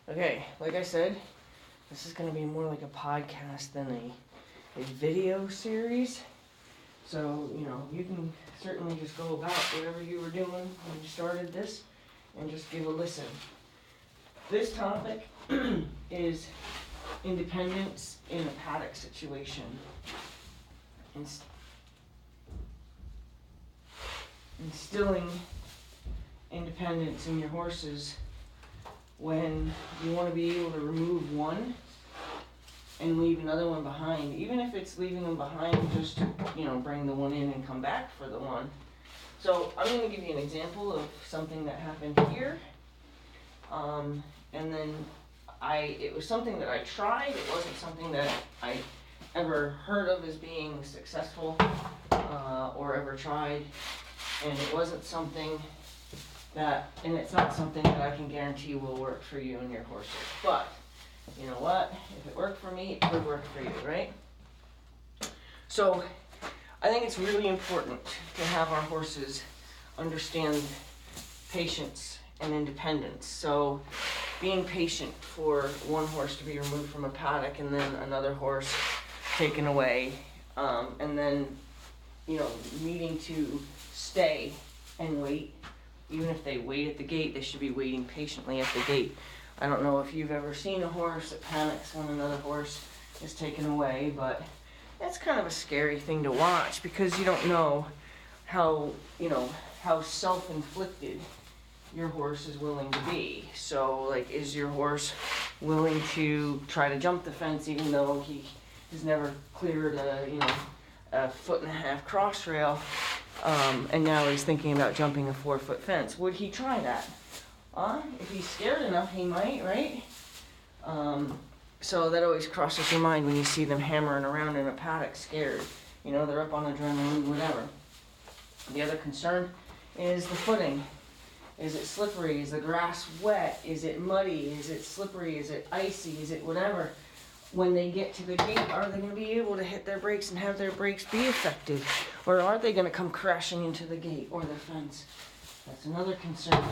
Okay, like I said, this is going to be more like a podcast than a video series. So, you can certainly just go about whatever you were doing when you started this and just give a listen. This topic is independence in a paddock situation. Instilling independence in your horses when you want to be able to remove one and leave another one behind, even if it's leaving them behind just to, bring the one in and come back for the one. So I'm going to give you an example of something that happened here. And then it was something that I tried. It wasn't something that I ever heard of as being successful or ever tried. And it wasn't something and it's not something that I can guarantee will work for you and your horses. But, you know what? If it worked for me, it could work for you, right? So, I think it's really important to have our horses understand patience and independence. So, being patient for one horse to be removed from a paddock and then another horse taken away, and then, needing to stay and wait. Even if they wait at the gate, they should be waiting patiently at the gate. I don't know if you've ever seen a horse that panics when another horse is taken away, but that's kind of a scary thing to watch because you don't know how self-inflicted your horse is willing to be. So, is your horse willing to try to jump the fence even though he has never cleared a 1.5-foot cross rail? And now he's thinking about jumping a 4-foot fence. Would he try that? If he's scared enough, he might, right? So that always crosses your mind when you see them hammering around in a paddock scared. They're up on adrenaline, whatever. The other concern is the footing. Is it slippery? Is the grass wet? Is it muddy? Is it slippery? Is it icy? Is it whatever? When they get to the gate, are they going to be able to hit their brakes and have their brakes be effective? Or are they going to come crashing into the gate or the fence? That's another concern.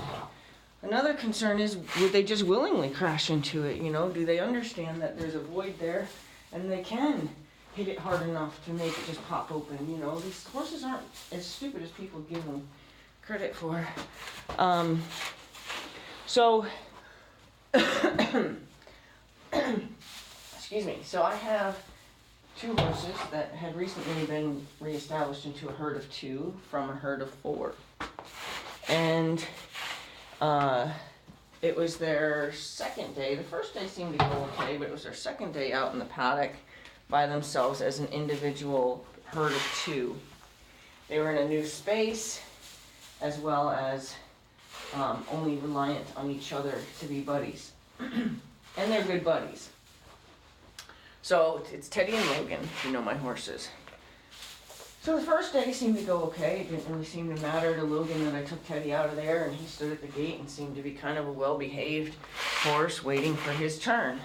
Another concern is, would they just willingly crash into it? Do they understand that there's a void there and they can hit it hard enough to make it just pop open? These horses aren't as stupid as people give them credit for. Excuse me. So I have 2 horses that had recently been reestablished into a herd of 2 from a herd of 4. And it was their second day. The first day seemed to go okay, but it was their second day out in the paddock by themselves as an individual herd of 2. They were in a new space, as well as only reliant on each other to be buddies. And they're good buddies. So it's Teddy and Logan, if you know my horses. So the first day seemed to go okay. It didn't really seem to matter to Logan that I took Teddy out of there, and he stood at the gate and seemed to be kind of a well-behaved horse waiting for his turn.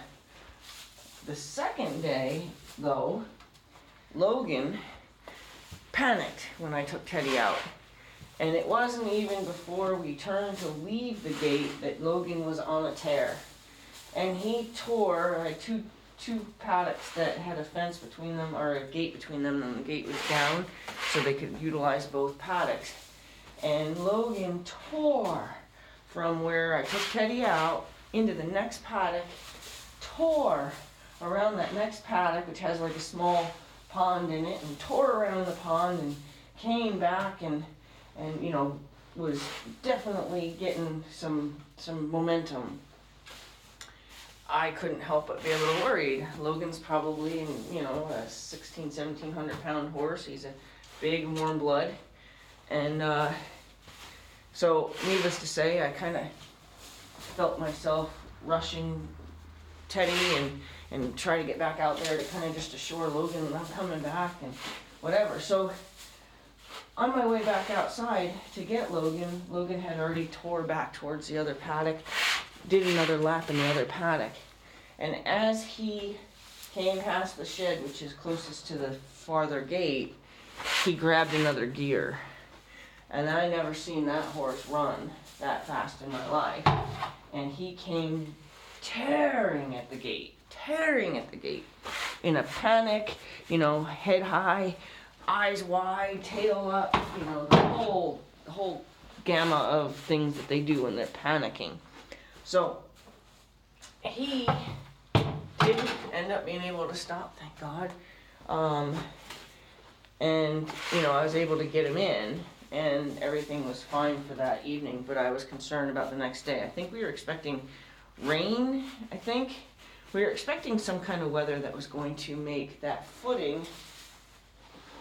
The second day, though, Logan panicked when I took Teddy out. And it wasn't even before we turned to leave the gate that Logan was on a tear. And he tore, I had two paddocks that had a fence between them, or a gate between them, and the gate was down, so they could utilize both paddocks. And Logan tore from where I took Teddy out into the next paddock, tore around that next paddock, which has a small pond in it, and tore around the pond and came back and was definitely getting some momentum. I couldn't help but be a little worried. Logan's probably, a 1,700 pound horse. He's a big warm blood. And so needless to say, I kind of felt myself rushing Teddy and try to get back out there to kind of just assure Logan I'm coming back and whatever. So on my way back outside to get Logan had already tore back towards the other paddock, did another lap in the other paddock. And as he came past the shed, which is closest to the farther gate, he grabbed another gear. And I never seen that horse run that fast in my life. And he came tearing at the gate, in a panic, you know, head high, eyes wide, tail up, you know, the whole gamma of things that they do when they're panicking. So he didn't end up being able to stop, thank God. And, you know, I was able to get him in, and everything was fine for that evening, but I was concerned about the next day. I think we were expecting rain, We were expecting some kind of weather that was going to make that footing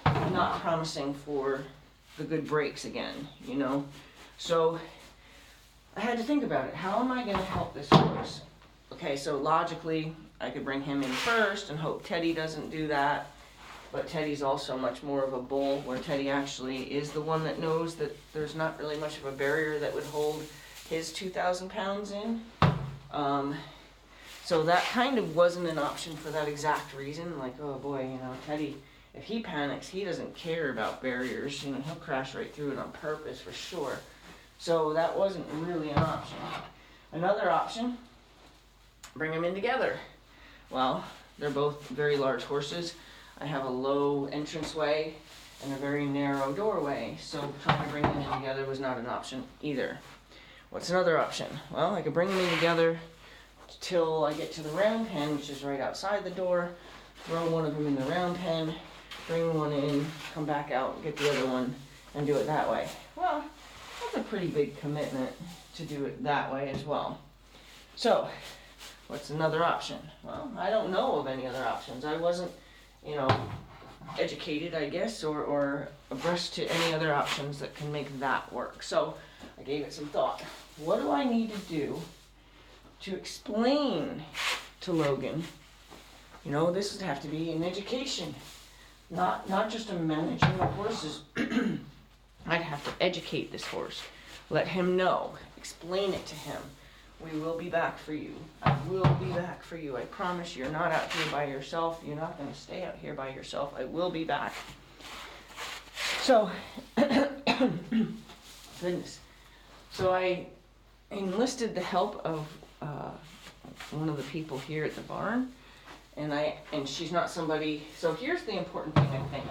not promising for the good breaks again, you know? So I had to think about it. How am I going to help this horse? Okay, so logically, I could bring him in first and hope Teddy doesn't do that. But Teddy's also much more of a bull, where Teddy actually is the one that knows that there's not really much of a barrier that would hold his 2,000 pounds in. So that kind of wasn't an option for that exact reason. Like, oh boy, you know, Teddy, if he panics, he doesn't care about barriers. You know, he'll crash right through it on purpose for sure. So that wasn't really an option. Another option, bring them in together. Well, they're both very large horses. I have a low entranceway and a very narrow doorway, so trying to bring them in together was not an option either. What's another option? Well, I could bring them in together till I get to the round pen, which is right outside the door, throw one of them in the round pen, bring one in, come back out, get the other one, and do it that way. Well, that's a pretty big commitment to do it that way as well. So, what's another option? Well, I don't know of any other options. I wasn't, you know, educated, I guess, or abreast to any other options that can make that work. So I gave it some thought. What do I need to do to explain to Logan? You know, this would have to be an education, not just a managing of horses. I'd have to educate this horse, let him know, explain it to him. We will be back for you. I will be back for you. I promise you're not out here by yourself. You're not going to stay out here by yourself. I will be back. So, goodness. So I enlisted the help of one of the people here at the barn, and she's not somebody. So here's the important thing, I think,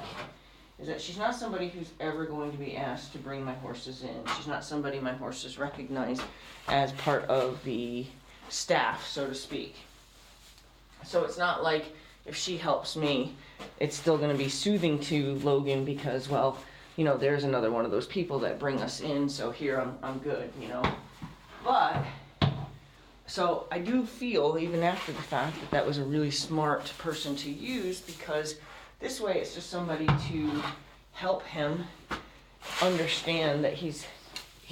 is that she's not somebody who's ever going to be asked to bring my horses in. She's not somebody my horses recognize as part of the staff, so to speak. So it's not like if she helps me, it's still going to be soothing to Logan because, well, you know, there's another one of those people that bring us in, so here I'm good, you know. But, so I do feel, even after the fact, that that was a really smart person to use, because this way it's just somebody to help him understand that he's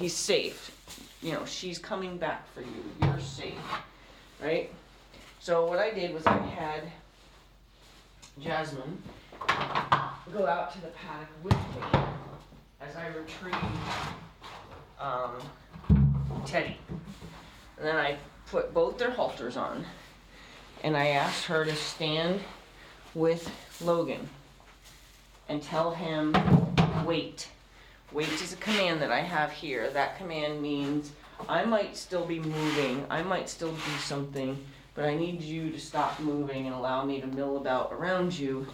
safe. You know, she's coming back for you. You're safe, right? So what I did was I had Jasmine go out to the paddock with me as I retrieved Teddy. And then I put both their halters on, and I asked her to stand with Logan and tell him, wait. Wait is a command that I have here. That command means I might still be moving, I might still do something, but I need you to stop moving and allow me to mill about around you.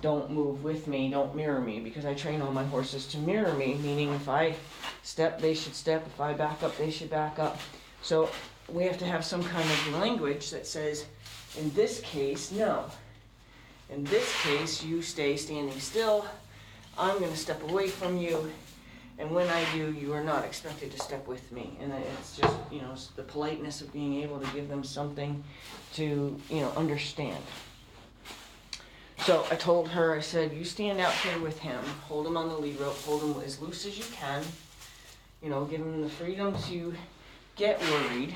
Don't move with me, don't mirror me, because I train all my horses to mirror me, meaning if I step, they should step, if I back up, they should back up. So we have to have some kind of language that says, in this case, no. In this case, you stay standing still, I'm going to step away from you, and when I do, you are not expected to step with me. And it's just, you know, it's the politeness of being able to give them something to, you know, understand. So I told her, I said, you stand out here with him, hold him on the lead rope, hold him as loose as you can, you know, give him the freedom to get worried.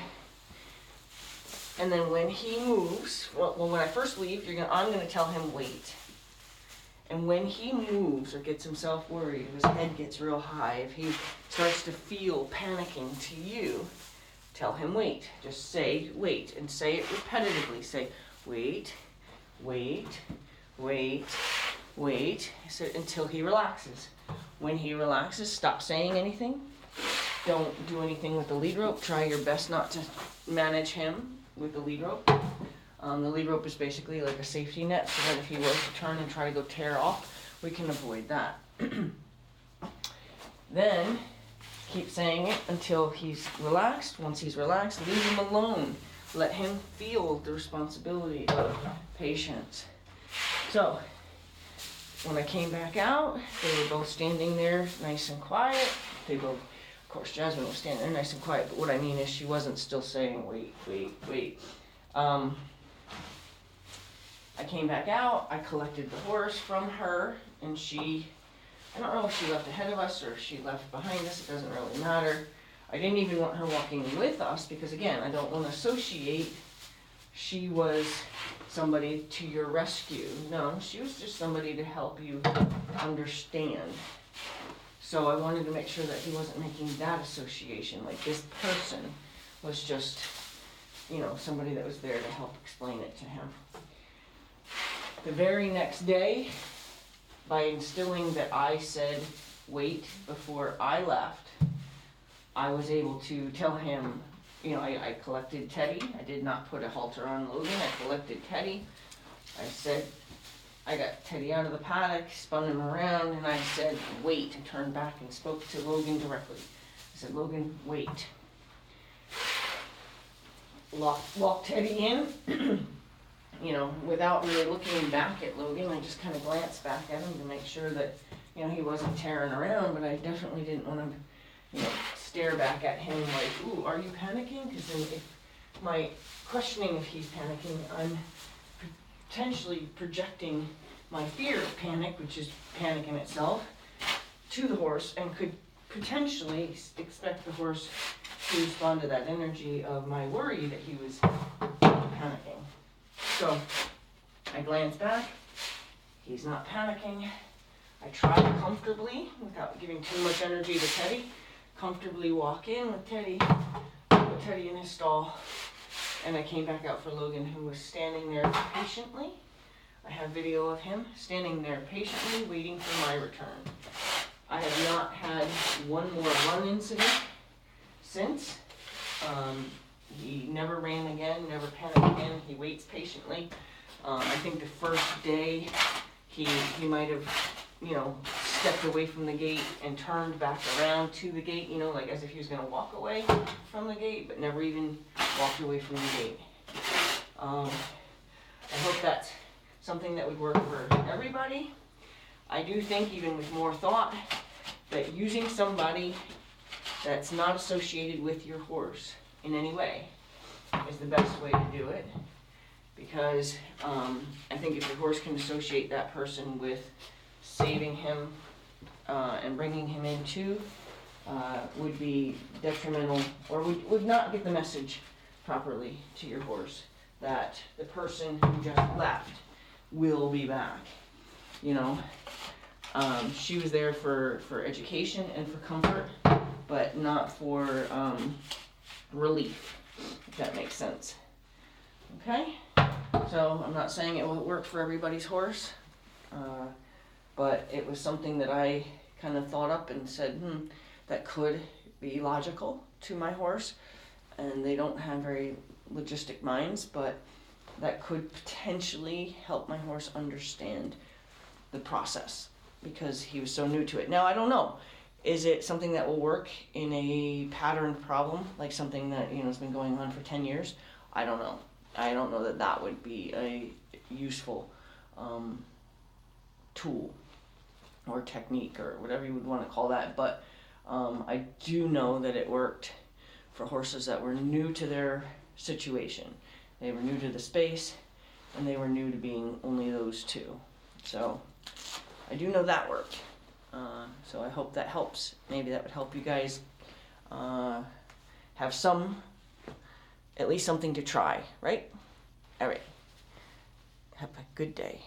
And then when he moves, well when I first leave, I'm going to tell him wait. And when he moves or gets himself worried, if his head gets real high, if he starts to feel panicking to you, tell him wait. Just say wait, and say it repetitively. Say wait, wait, wait, wait, so, until he relaxes. When he relaxes, stop saying anything, don't do anything with the lead rope. Try your best not to manage him with the lead rope. The lead rope is basically like a safety net so that if he was to turn and try to go tear off, we can avoid that. Then keep saying it until he's relaxed. Once he's relaxed, leave him alone. Let him feel the responsibility of patience. So when I came back out, they were both standing there nice and quiet. They both, of course, Jasmine was standing there nice and quiet, but what I mean is she wasn't still saying, wait, wait, wait. I came back out, I collected the horse from her, and I don't know if she left ahead of us or if she left behind us, it doesn't really matter. I didn't even want her walking with us because, again, I don't want to associate she was somebody to your rescue. No, she was just somebody to help you understand. So I wanted to make sure that he wasn't making that association, like this person was just, somebody that was there to help explain it to him. The very next day, by instilling that I said wait before I left, I was able to tell him, I collected Teddy. I did not put a halter on Logan. I collected Teddy. I said, I got Teddy out of the paddock, spun him around, and I said, wait, and turned back and spoke to Logan directly. I said, Logan, wait. Walked Teddy in, without really looking back at Logan. I just kind of glanced back at him to make sure that, he wasn't tearing around, but I definitely didn't want to, stare back at him like, ooh, are you panicking? Because then if my questioning if he's panicking, I'm potentially projecting my fear of panic, which is panic in itself, to the horse, and could potentially expect the horse to respond to that energy of my worry that he was panicking. So I glanced back, he's not panicking. I tried comfortably, without giving too much energy to Teddy, comfortably walk in with Teddy, put Teddy in his stall, and I came back out for Logan, who was standing there patiently. I have video of him standing there patiently waiting for my return. I have not had one more run incident since. He never ran again, never panicked again. He waits patiently. I think the first day he might have, stepped away from the gate and turned back around to the gate, like as if he was going to walk away from the gate, but never even walked away from the gate. I hope that's something that would work for everybody. I do think, even with more thought, that using somebody that's not associated with your horse in any way is the best way to do it, because I think if your horse can associate that person with saving him and bringing him into, would be detrimental, or would not get the message properly to your horse that the person who just left will be back. She was there for education and for comfort, but not for relief, if that makes sense. Okay? So I'm not saying it will work for everybody's horse, but it was something that I kind of thought up and said, that could be logical to my horse. And they don't have very logistic minds, but that could potentially help my horse understand the process because he was so new to it. Now, I don't know. Is it something that will work in a pattern problem, like something that, has been going on for 10 years? I don't know. I don't know that would be a useful tool or technique or whatever you would want to call that. But I do know that it worked for horses that were new to their situation. They were new to the space, and they were new to being only those two. So I do know that worked. So I hope that helps. Maybe that would help you guys have at least something to try, right? All right. Have a good day.